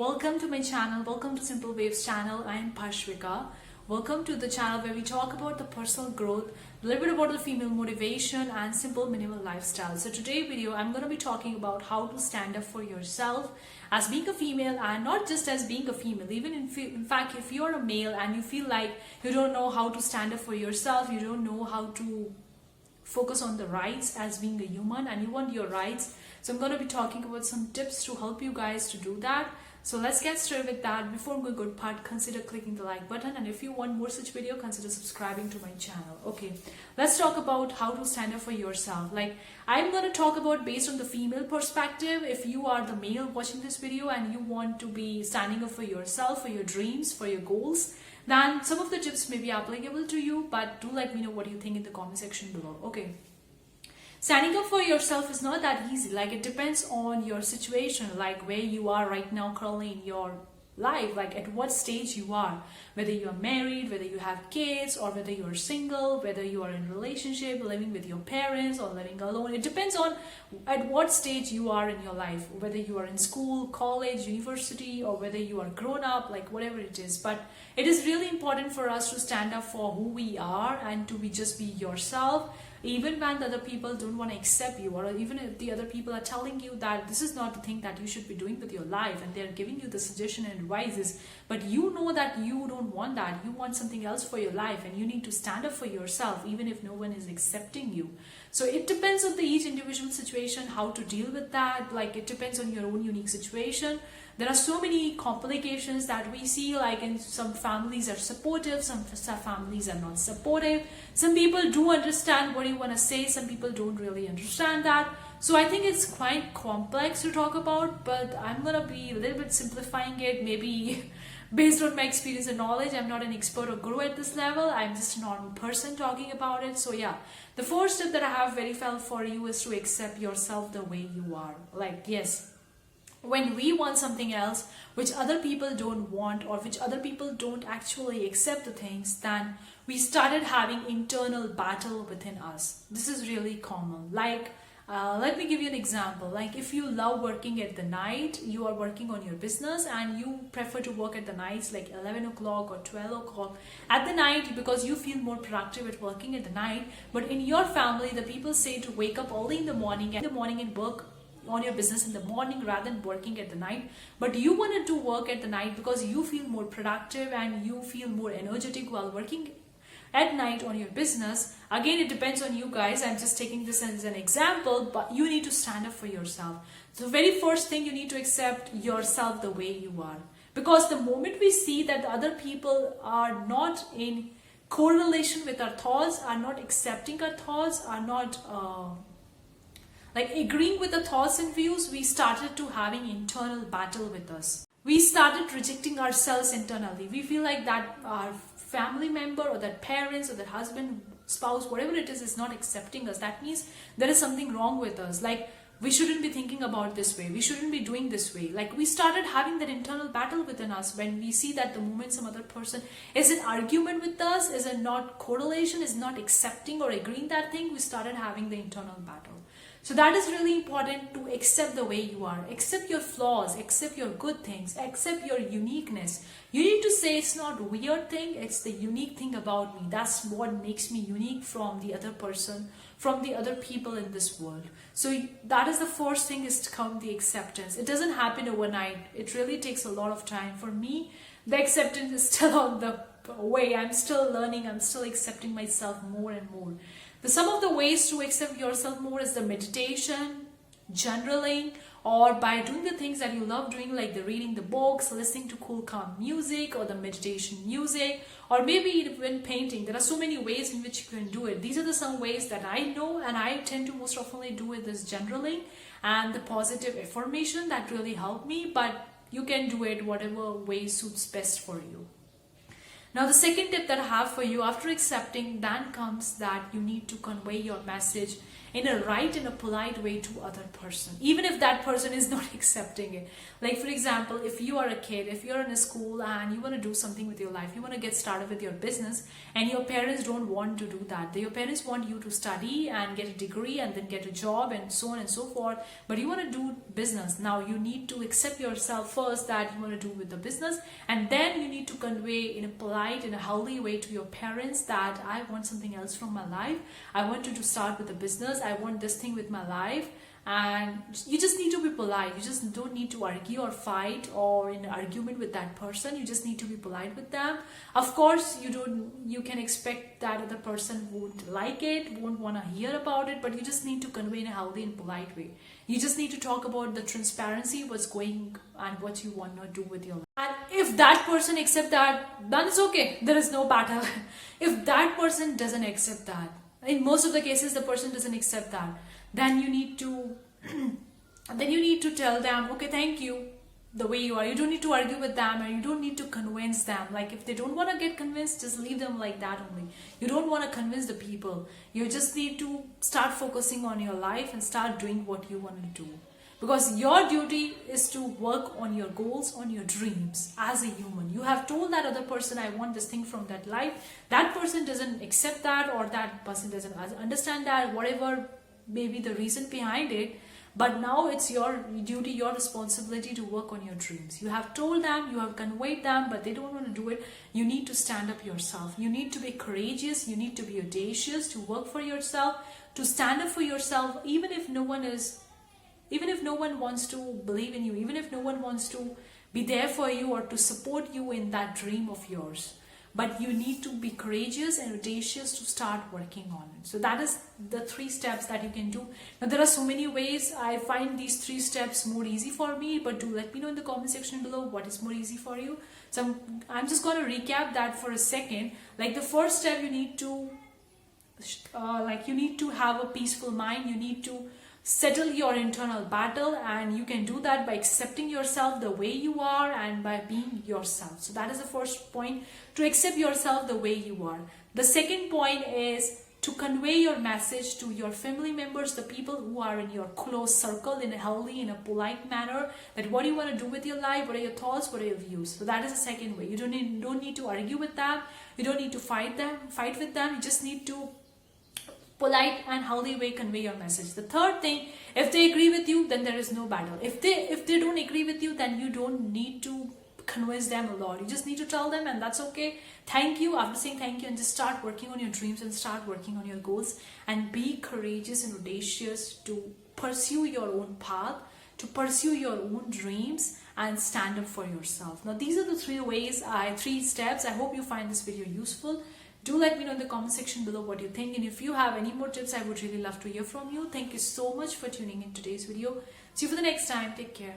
welcome to my channel. Welcome to Simple Waves channel. I am Pashvika. Welcome to the channel where we talk about the personal growth, a little bit about the female motivation and simple minimal lifestyle. So today video I'm going to be talking about how to stand up for yourself as being a female, and not just as being a female, even in fact if you're a male and you feel like you don't know how to stand up for yourself, you don't know how to focus on the rights as being a human and you want your rights. So I'm going to be talking about some tips to help you guys to do that. So let's get started with that. Before we go good part, consider clicking the like button, and if you want more such video, consider subscribing to my channel. Okay, let's talk about how to stand up for yourself. Like, I'm going to talk about based on the female perspective. If you are the male watching this video and you want to be standing up for yourself, for your dreams, for your goals, then some of the tips may be applicable to you, but do let me know what you think in the comment section below. Okay, standing up for yourself is not that easy. Like, it depends on your situation, like where you are right now currently in your life, like at what stage you are, whether you are married, whether you have kids, or whether you are single, whether you are in a relationship, living with your parents or living alone. It depends on at what stage you are in your life, whether you are in school, college, university, or whether you are grown up, like whatever it is. But it is really important for us to stand up for who we are and to just be yourself, even when the other people don't want to accept you, or even if the other people are telling you that this is not the thing that you should be doing with your life, and they're giving you the suggestion and advices, but you know that you don't want that, you want something else for your life, and you need to stand up for yourself even if no one is accepting you. So it depends on the each individual situation how to deal with that. Like, it depends on your own unique situation. There are so many complications that we see, like in some families are supportive, some families are not supportive. Some people do understand what you want to say, some people don't really understand that. So I think it's quite complex to talk about, but I'm going to be a little bit simplifying it, maybe based on my experience and knowledge. I'm not an expert or guru at this level. I'm just a normal person talking about it. So yeah, the first step that I have very felt for you is to accept yourself the way you are. Like, yes, when we want something else which other people don't want, or which other people don't actually accept the things, then we started having internal battle within us. This is really common. Like, let me give you an example. Like, if you love working at the night, you are working on your business and you prefer to work at the nights, like 11 o'clock or 12 o'clock at the night, because you feel more productive at working at the night. But in your family, the people say to wake up early in the morning and work on your business in the morning rather than working at the night. But you wanted to work at the night because you feel more productive and you feel more energetic while working at night on your business. Again, it depends on you guys. I'm just taking this as an example, but you need to stand up for yourself. So very first thing, you need to accept yourself the way you are, because the moment we see that other people are not in correlation with our thoughts, are not accepting our thoughts, are not like agreeing with the thoughts and views, we started to having internal battle with us. We started rejecting ourselves internally. We feel like that our family member or that parents or that husband, spouse, whatever it is not accepting us. That means there is something wrong with us. Like, we shouldn't be thinking about this way. We shouldn't be doing this way. Like, we started having that internal battle within us when we see that the moment some other person is in argument with us, is in not correlation, is not accepting or agreeing that thing, we started having the internal battle. So that is really important, to accept the way you are. Accept your flaws, accept your good things, accept your uniqueness. You need to say it's not a weird thing, it's the unique thing about me. That's what makes me unique from the other person, from the other people in this world. So that is the first thing, is to come the acceptance. It doesn't happen overnight. It really takes a lot of time. For me, the acceptance is still on the way. I'm still learning. I'm still accepting myself more and more. Some of the ways to accept yourself more is the meditation, journaling, or by doing the things that you love doing, like the reading the books, listening to cool calm music, or the meditation music, or maybe even painting. There are so many ways in which you can do it. These are some ways that I know, and I tend to most often do it, is journaling and the positive affirmation. That really helped me, but you can do it whatever way suits best for you. Now, the second tip that I have for you, after accepting, then comes that you need to convey your message in a right and a polite way to other person, even if that person is not accepting it. Like for example, if you are a kid, if you're in a school and you want to do something with your life, you want to get started with your business, and your parents don't want to do that. Your parents want you to study and get a degree and then get a job and so on and so forth, but you want to do business. Now you need to accept yourself first that you want to do with the business, and then you need to convey in a polite, in a healthy way to your parents that I want something else from my life. I want you to start with a business. I want this thing with my life. And you just need to be polite. You just don't need to argue or fight or in an argument with that person. You just need to be polite with them. Of course, you can expect that other person won't like it, won't want to hear about it, but you just need to convey in a healthy and polite way. You just need to talk about the transparency, what's going and what you want to do with your life. And if that person accepts that, then it's okay. There is no battle. If that person doesn't accept that, in most of the cases the person doesn't accept that, then you need to tell them, okay, thank you, the way you are. You don't need to argue with them, and you don't need to convince them. Like if they don't want to get convinced, just leave them like that only. You don't want to convince the people. You just need to start focusing on your life and start doing what you want to do, because your duty is to work on your goals, on your dreams as a human. You have told that other person, I want this thing from that life. That person doesn't accept that, or that person doesn't understand that, whatever maybe the reason behind it. But now it's your duty, your responsibility to work on your dreams. You have told them, you have conveyed them, but they don't want to do it. You need to stand up yourself. You need to be courageous. You need to be audacious, to work for yourself, to stand up for yourself, even if no one wants to believe in you, even if no one wants to be there for you or to support you in that dream of yours. But you need to be courageous and audacious to start working on it. So that is the 3 steps that you can do. Now there are so many ways. I find these 3 steps more easy for me, but do let me know in the comment section below what is more easy for you. So I'm just going to recap that for a second. Like the first step, you need to have a peaceful mind. You need to settle your internal battle, and you can do that by accepting yourself the way you are and by being yourself. So that is the first point, to accept yourself the way you are. The second point is to convey your message to your family members, the people who are in your close circle, in a healthy, in a polite manner, that what do you want to do with your life, what are your thoughts, what are your views. So that is the second way. You don't need to argue with them, you don't need to fight with them. You just need to polite and healthy way convey your message. The third thing, if they agree with you, then there is no battle. If they don't agree with you, then you don't need to convince them a lot. You just need to tell them, and that's okay. Thank you. After saying thank you, and just start working on your dreams and start working on your goals, and be courageous and audacious to pursue your own path, to pursue your own dreams, and stand up for yourself. Now these are the 3 steps. I hope you find this video useful. Do let me know in the comment section below what you think, and if you have any more tips, I would really love to hear from you. Thank you so much for tuning in today's video. See you for the next time. Take care.